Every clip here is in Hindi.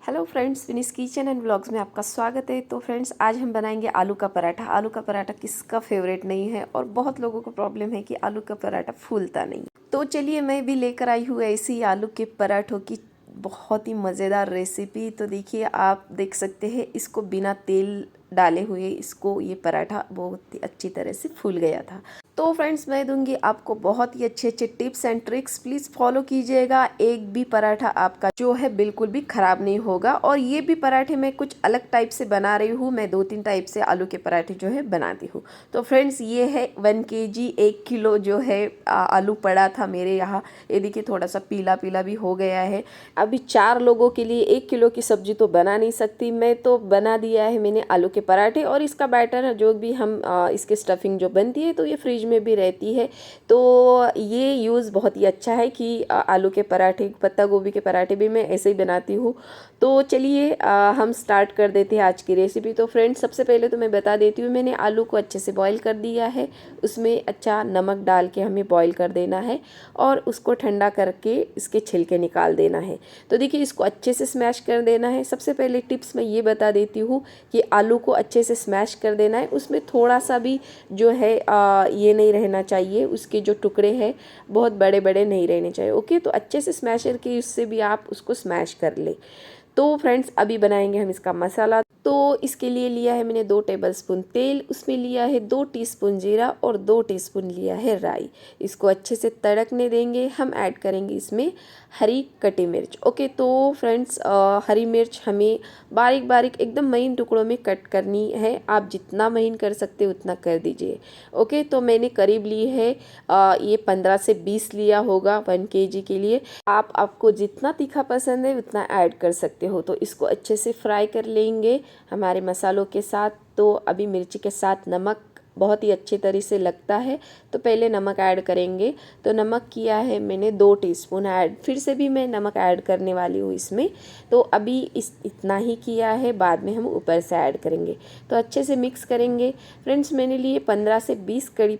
Hello friends, Vini's kitchen and vlogs में आपका स्वागत है। तो फ्रेंड्स, आज हम बनाएंगे आलू का पराठा। आलू का पराठा किसका फेवरेट नहीं है और बहुत लोगों को प्रॉब्लम है कि आलू का पराठा फूलता नहीं। तो चलिए मैं भी लेकर आई हूँ ऐसी आलू के पराठों की बहुत ही मज़ेदार रेसिपी। तो देखिए, आप देख सकते हैं इसको बिना तेल डाले हुए इसको ये पराठा बहुत ही अच्छी तरह से फूल गया था। तो फ्रेंड्स, मैं दूंगी आपको बहुत ही अच्छे अच्छे tips and tricks, please follow कीजिएगा। एक भी पराठा आपका जो है बिल्कुल भी ख़राब नहीं होगा। और ये भी पराठे मैं कुछ अलग टाइप से बना रही हूँ। मैं 2-3 टाइप से आलू के पराठे जो है बनाती हूँ। तो फ्रेंड्स, ये है 1 kg 1 किलो जो है आलू पड़ा था मेरे यहाँ। ये देखिए, थोड़ा सा पीला पीला भी हो गया है। अभी 4 लोगों के लिए 1 किलो की सब्जी तो बना नहीं सकती मैं, तो बना दिया है मैंने आलू के पराठे। और इसका बैटर जो भी हम इसके स्टफिंग जो बनती है तो ये फ्रिज में भी रहती है। तो ये यूज़ बहुत ही अच्छा है कि आलू के पराठे, पत्ता गोभी के पराठे भी मैं ऐसे ही बनाती हूँ। तो चलिए हम स्टार्ट कर देते हैं आज की रेसिपी। तो फ्रेंड्स, सबसे पहले तो मैं बता देती हूँ, मैंने आलू को अच्छे से बॉईल कर दिया है। उसमें अच्छा नमक डाल के हमें बॉईल कर देना है और उसको ठंडा करके इसके छिलके निकाल देना है। तो देखिए, इसको अच्छे से स्मैश कर देना है। सबसे पहले टिप्स मैं ये बता देती हूँ कि आलू को अच्छे से स्मैश कर देना है। उसमें थोड़ा सा भी जो है ये नहीं रहना चाहिए, उसके जो टुकड़े हैं बहुत बड़े बड़े नहीं रहने चाहिए। ओके, तो अच्छे से स्मैशर के उससे भी आप उसको स्मैश कर ले। तो फ्रेंड्स, अभी बनाएंगे हम इसका मसाला। तो इसके लिए लिया है मैंने 2 टेबलस्पून तेल, उसमें लिया है 2 टीस्पून जीरा और 2 टीस्पून लिया है राई। इसको अच्छे से तड़कने देंगे। हम ऐड करेंगे इसमें हरी कटी मिर्च। ओके, तो फ्रेंड्स, हरी मिर्च हमें बारीक बारीक एकदम महीन टुकड़ों में कट करनी है। आप जितना महीन कर सकते उतना कर दीजिए। ओके, तो मैंने करीब ली है ये 15 से 20 लिया होगा 1 kg के लिए। आपको जितना तीखा पसंद है उतना ऐड कर सकते हो। तो इसको अच्छे से फ्राई कर लेंगे हमारे मसालों के साथ। तो अभी मिर्ची के साथ नमक बहुत ही अच्छे तरह से लगता है, तो पहले नमक ऐड करेंगे। तो नमक किया है मैंने 2 टीस्पून ऐड, फिर से भी मैं नमक ऐड करने वाली हूँ इसमें। तो अभी इतना ही किया है, बाद में हम ऊपर से ऐड करेंगे। तो अच्छे से मिक्स करेंगे। फ्रेंड्स, मैंने लिए 15 से 20 कड़ी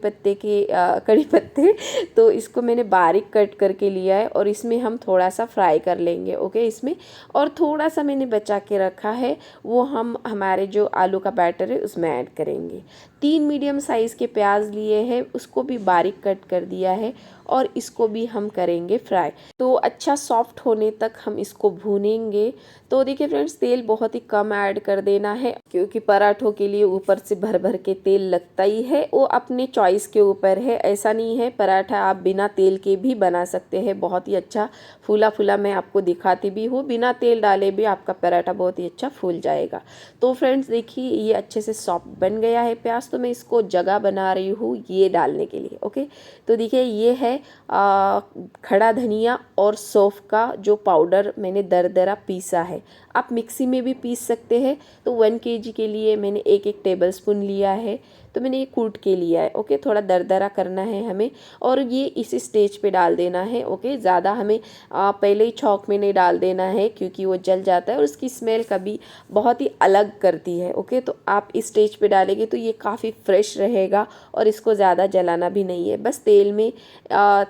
पत्ते। तो इसको मैंने बारीक कट करके लिया है और इसमें हम थोड़ा सा फ्राई कर लेंगे। ओके, इसमें और थोड़ा सा मैंने बचा के रखा है, वो हम हमारे जो आलू का बैटर है उसमें ऐड करेंगे। 3 मीडियम साइज़ के प्याज लिए हैं, उसको भी बारीक कट कर दिया है और इसको भी हम करेंगे फ्राई। तो अच्छा सॉफ्ट होने तक हम इसको भूनेंगे। तो देखिए फ्रेंड्स, तेल बहुत ही कम ऐड कर देना है, क्योंकि पराठों के लिए ऊपर से भर भर के तेल लगता ही है। वो अपने चॉइस के ऊपर है, ऐसा नहीं है। पराठा आप बिना तेल के भी बना सकते हैं, बहुत ही अच्छा फूला फूला मैं आपको दिखाती भी हूँ। बिना तेल डाले भी आपका पराठा बहुत ही अच्छा फूल जाएगा। तो फ्रेंड्स देखिए, ये अच्छे से सॉफ्ट बन गया है प्याज। तो मैं इसको जगह बना रही हूँ ये डालने के लिए। ओके, तो देखिए, ये है खड़ा धनिया और सौंफ का जो पाउडर मैंने दरदरा पीसा है। आप मिक्सी में भी पीस सकते हैं। तो 1 kg के लिए मैंने 1-1 टेबलस्पून लिया है, तो मैंने ये कूट के लिया है। ओके, थोड़ा दरदरा करना है हमें और ये इसी स्टेज पे डाल देना है। ओके, ज़्यादा हमें पहले ही छौंक में नहीं डाल देना है, क्योंकि वो जल जाता है और उसकी स्मेल कभी बहुत ही अलग करती है। ओके, तो आप इस स्टेज पे डालेंगे तो ये काफ़ी फ्रेश रहेगा और इसको ज़्यादा जलाना भी नहीं है। बस तेल में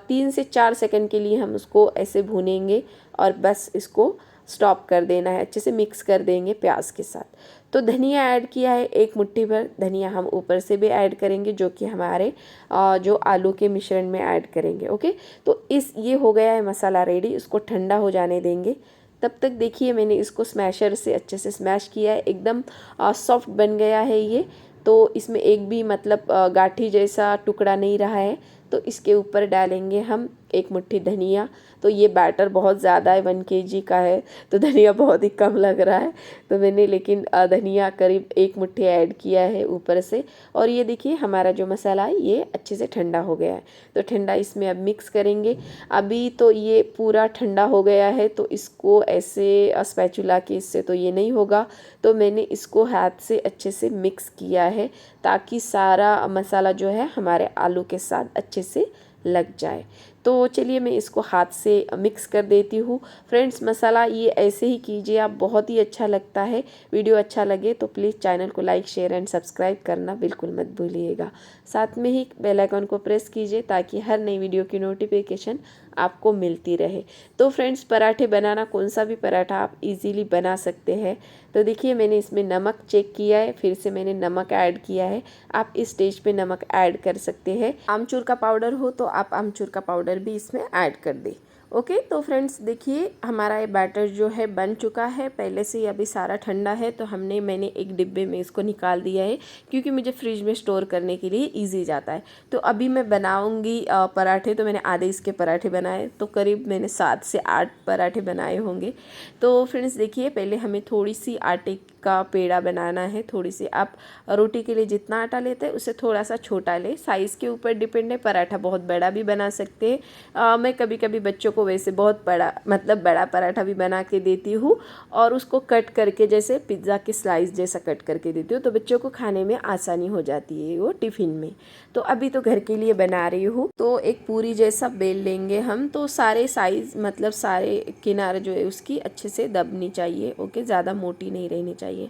3 से 4 सेकंड के लिए हम उसको ऐसे भूनेंगे और बस इसको स्टॉप कर देना है। अच्छे से मिक्स कर देंगे प्याज के साथ। तो धनिया ऐड किया है, 1 मुट्ठी भर धनिया हम ऊपर से भी ऐड करेंगे, जो कि हमारे जो आलू के मिश्रण में ऐड करेंगे। ओके, तो ये हो गया है मसाला रेडी। इसको ठंडा हो जाने देंगे। तब तक देखिए, मैंने इसको स्मैशर से अच्छे से स्मैश किया है, एकदम सॉफ्ट बन गया है ये। तो इसमें एक भी मतलब गाठी जैसा टुकड़ा नहीं रहा है। तो इसके ऊपर डालेंगे हम 1 मुट्ठी धनिया। तो ये बैटर बहुत ज़्यादा है, 1 kg का है, तो धनिया बहुत ही कम लग रहा है। तो मैंने लेकिन धनिया करीब 1 मुट्ठी ऐड किया है ऊपर से। और ये देखिए, हमारा जो मसाला है ये अच्छे से ठंडा हो गया है। तो ठंडा इसमें अब मिक्स करेंगे। अभी तो ये पूरा ठंडा हो गया है, तो इसको ऐसे स्पैचुला के इससे तो ये नहीं होगा। तो मैंने इसको हाथ से अच्छे से मिक्स किया है, ताकि सारा मसाला जो है हमारे आलू के साथ अच्छे से लग जाए। तो चलिए मैं इसको हाथ से मिक्स कर देती हूँ। फ्रेंड्स मसाला ये ऐसे ही कीजिए आप, बहुत ही अच्छा लगता है। वीडियो अच्छा लगे तो प्लीज़ चैनल को लाइक शेयर एंड सब्सक्राइब करना बिल्कुल मत भूलिएगा। साथ में ही बेल आइकन को प्रेस कीजिए ताकि हर नई वीडियो की नोटिफिकेशन आपको मिलती रहे। तो फ्रेंड्स पराठे बनाना, कौन सा भी पराठा आप इजीली बना सकते हैं। तो देखिए मैंने इसमें नमक चेक किया है, फिर से मैंने नमक ऐड किया है। आप इस स्टेज पे नमक ऐड कर सकते हैं। आमचूर का पाउडर हो तो आप आमचूर का पाउडर भी इसमें ऐड कर दें। ओके तो फ्रेंड्स देखिए हमारा ये बैटर जो है बन चुका है पहले से ही, अभी सारा ठंडा है तो मैंने एक डिब्बे में इसको निकाल दिया है क्योंकि मुझे फ्रिज में स्टोर करने के लिए इजी जाता है। तो अभी मैं बनाऊंगी पराठे। तो मैंने आधे इसके पराठे बनाए, तो करीब मैंने 7 से 8 पराठे बनाए होंगे। तो फ्रेंड्स देखिए पहले हमें थोड़ी सी आटे का पेड़ा बनाना है। थोड़ी सी आप रोटी के लिए जितना आटा लेते हैं उससे थोड़ा सा छोटा ले, साइज़ के ऊपर डिपेंड है। पराठा बहुत बड़ा भी बना सकते हैं। मैं कभी कभी बच्चों को वैसे बहुत बड़ा बड़ा पराठा भी बना के देती हूँ और उसको कट करके जैसे पिज़्ज़ा के स्लाइस जैसा कट करके देती हूँ, तो बच्चों को खाने में आसानी हो जाती है वो टिफ़िन में। तो अभी तो घर के लिए बना रही हूँ। तो एक पूरी जैसा बेल लेंगे हम। तो सारे साइज़ सारे किनारे जो है उसकी अच्छे से दबनी चाहिए। ओके, ज़्यादा मोटी नहीं रहनी चाहिए।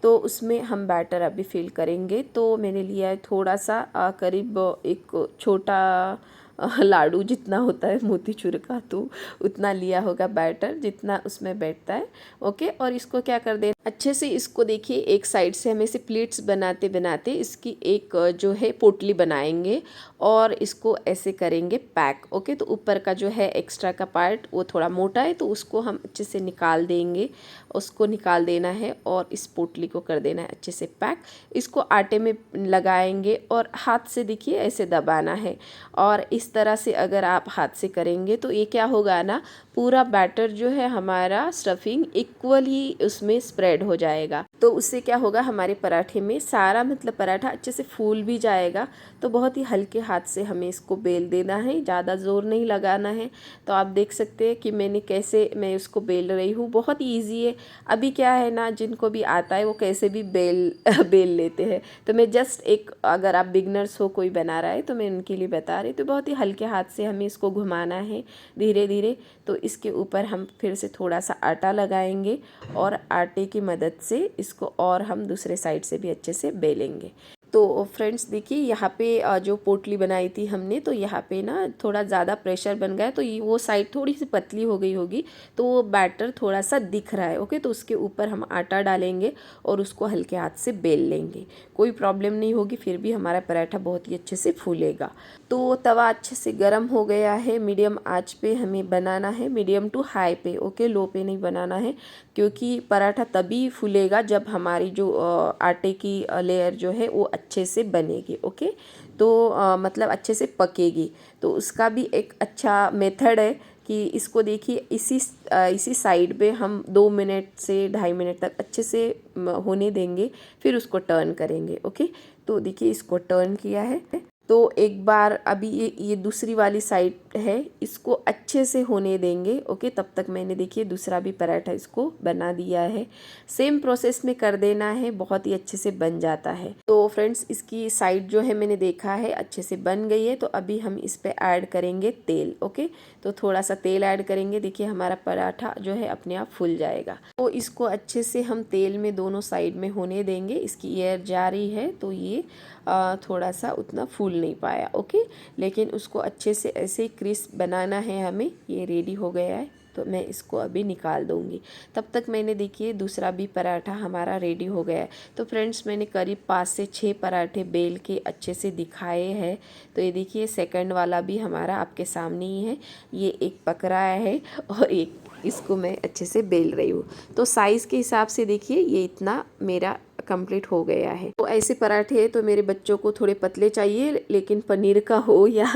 तो उसमें हम बैटर अभी फिल करेंगे। तो मैंने लिया है थोड़ा सा करीब एक छोटा लाडू जितना होता है मोतीचूर का, तो उतना लिया होगा बैटर जितना उसमें बैठता है। ओके, और इसको क्या कर देना अच्छे से, इसको देखिए एक साइड से हमें से प्लेट्स बनाते बनाते इसकी एक जो है पोटली बनाएंगे और इसको ऐसे करेंगे पैक। ओके, तो ऊपर का जो है एक्स्ट्रा का पार्ट वो थोड़ा मोटा है तो उसको हम अच्छे से निकाल देंगे। उसको निकाल देना है और इस पोटली को कर देना है अच्छे से पैक। इसको आटे में लगाएंगे और हाथ से देखिए ऐसे दबाना है। और इस तरह से अगर आप हाथ से करेंगे तो ये क्या होगा ना, पूरा बैटर जो है हमारा स्टफिंग इक्वली उसमें स्प्रेड हो जाएगा। तो उससे क्या होगा, हमारे पराठे में सारा पराठा अच्छे से फूल भी जाएगा। तो बहुत ही हल्के हाथ से हमें इसको बेल देना है, ज़्यादा ज़ोर नहीं लगाना है। तो आप देख सकते हैं कि मैं उसको बेल रही हूँ, बहुत ही ईजी है। अभी क्या है ना, जिनको भी आता है वो कैसे भी बेल लेते हैं। तो मैं जस्ट एक, अगर आप बिगनर्स हो कोई बना रहा है तो मैं उनके लिए बता रही। तो बहुत ही हल्के हाथ से हमें इसको घुमाना है धीरे धीरे। तो इसके ऊपर हम फिर से थोड़ा सा आटा लगाएंगे और आटे की मदद से इसको और हम दूसरे साइड से भी अच्छे से बेलेंगे। तो फ्रेंड्स देखिए यहाँ पे जो पोटली बनाई थी हमने, तो यहाँ पे ना थोड़ा ज़्यादा प्रेशर बन गया, तो ये वो साइड थोड़ी सी पतली हो गई होगी, तो वो बैटर थोड़ा सा दिख रहा है। ओके, तो उसके ऊपर हम आटा डालेंगे और उसको हल्के हाथ से बेल लेंगे। कोई प्रॉब्लम नहीं होगी, फिर भी हमारा पराठा बहुत ही अच्छे से फूलेगा। तो तवा अच्छे से गर्म हो गया है। मीडियम आंच पे हमें बनाना है, मीडियम टू हाई पे। ओके, लो पे नहीं बनाना है, क्योंकि पराठा तभी फूलेगा जब हमारी जो आटे की लेयर जो है वो अच्छे से बनेगी। ओके, तो अच्छे से पकेगी। तो उसका भी एक अच्छा मेथड है कि इसको देखिए इसी साइड पे हम 2 मिनट से 2.5 मिनट तक अच्छे से होने देंगे, फिर उसको टर्न करेंगे। ओके, तो देखिए इसको टर्न किया है। तो एक बार अभी ये दूसरी वाली साइड है, इसको अच्छे से होने देंगे। ओके, तब तक मैंने देखिए दूसरा भी पराठा इसको बना दिया है। सेम प्रोसेस में कर देना है, बहुत ही अच्छे से बन जाता है। तो फ्रेंड्स इसकी साइड जो है मैंने देखा है अच्छे से बन गई है। तो अभी हम इस पे ऐड करेंगे तेल। ओके, तो थोड़ा सा तेल ऐड करेंगे, देखिए हमारा पराठा जो है अपने आप फूल जाएगा। तो इसको अच्छे से हम तेल में दोनों साइड में होने देंगे। इसकी एयर जा रही है तो ये थोड़ा सा उतना फूल नहीं पाया। ओके, लेकिन उसको अच्छे से ऐसे क्रिस्प बनाना है हमें। ये रेडी हो गया है तो मैं इसको अभी निकाल दूंगी। तब तक मैंने देखिए दूसरा भी पराठा हमारा रेडी हो गया है। तो फ्रेंड्स मैंने करीब 5 से 6 पराठे बेल के अच्छे से दिखाए हैं। तो ये देखिए सेकंड वाला भी हमारा आपके सामने ही है। ये एक पक रहा है और एक इसको मैं अच्छे से बेल रही हूँ। तो साइज़ के हिसाब से देखिए ये इतना मेरा कंप्लीट हो गया है। तो ऐसे पराठे तो मेरे बच्चों को थोड़े पतले चाहिए, लेकिन पनीर का हो या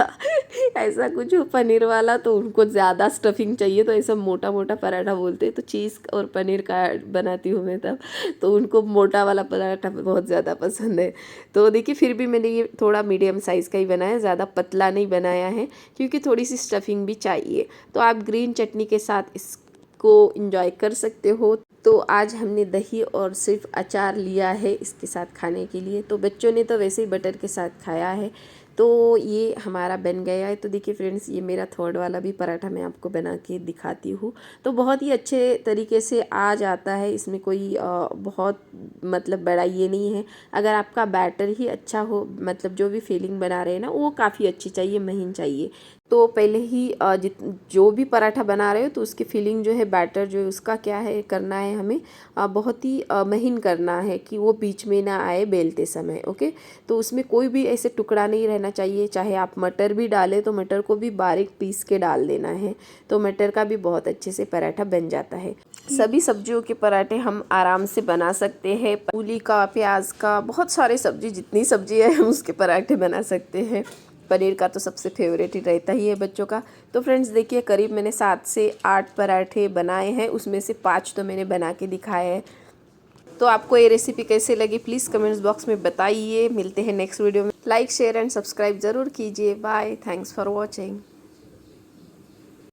ऐसा कुछ हो पनीर वाला, तो उनको ज़्यादा स्टफिंग चाहिए। तो ऐसा मोटा मोटा पराठा बोलते हैं, तो चीज़ और पनीर का बनाती हूँ मैं तब, तो उनको मोटा वाला पराठा बहुत ज़्यादा पसंद है। तो देखिए फिर भी मैंने ये थोड़ा मीडियम साइज़ का ही बनाया, ज़्यादा पतला नहीं बनाया है, क्योंकि थोड़ी सी स्टफिंग भी चाहिए। तो आप ग्रीन चटनी के साथ इसको इंजॉय कर सकते हो। तो आज हमने दही और सिर्फ अचार लिया है इसके साथ खाने के लिए। तो बच्चों ने तो वैसे ही बटर के साथ खाया है। तो ये हमारा बन गया है। तो देखिए फ्रेंड्स, ये मेरा थर्ड वाला भी पराठा मैं आपको बना के दिखाती हूँ। तो बहुत ही अच्छे तरीके से आ जाता है, इसमें कोई बहुत मतलब बड़ा ये नहीं है। अगर आपका बैटर ही अच्छा हो, मतलब जो भी फिलिंग बना रहे हैं ना वो काफ़ी अच्छी चाहिए, महीन चाहिए। तो पहले ही जो भी पराठा बना रहे हो तो उसकी फिलिंग जो है, बैटर जो है उसका क्या है करना है, हमें बहुत ही महीन करना है कि वो बीच में ना आए बेलते समय। ओके, तो उसमें कोई भी ऐसे टुकड़ा नहीं रहना चाहिए। चाहे आप मटर भी डालें तो मटर को भी बारीक पीस के डाल देना है, तो मटर का भी बहुत अच्छे से पराठा बन जाता है। सभी सब्जियों के पराठे हम आराम से बना सकते हैं। मूली का, प्याज का, बहुत सारे सब्जी, जितनी सब्जी है हम उसके पराठे बना सकते हैं। पनीर का तो सबसे फेवरेट ही रहता ही है बच्चों का। तो फ्रेंड्स देखिए, करीब मैंने 7 से 8 पराठे बनाए हैं, उसमें से 5 तो मैंने बना के दिखाए हैं। तो आपको ये रेसिपी कैसे लगी प्लीज़ कमेंट्स बॉक्स में बताइए। मिलते हैं नेक्स्ट वीडियो में। लाइक, शेयर एंड सब्सक्राइब ज़रूर कीजिए। Bye, thanks for watching.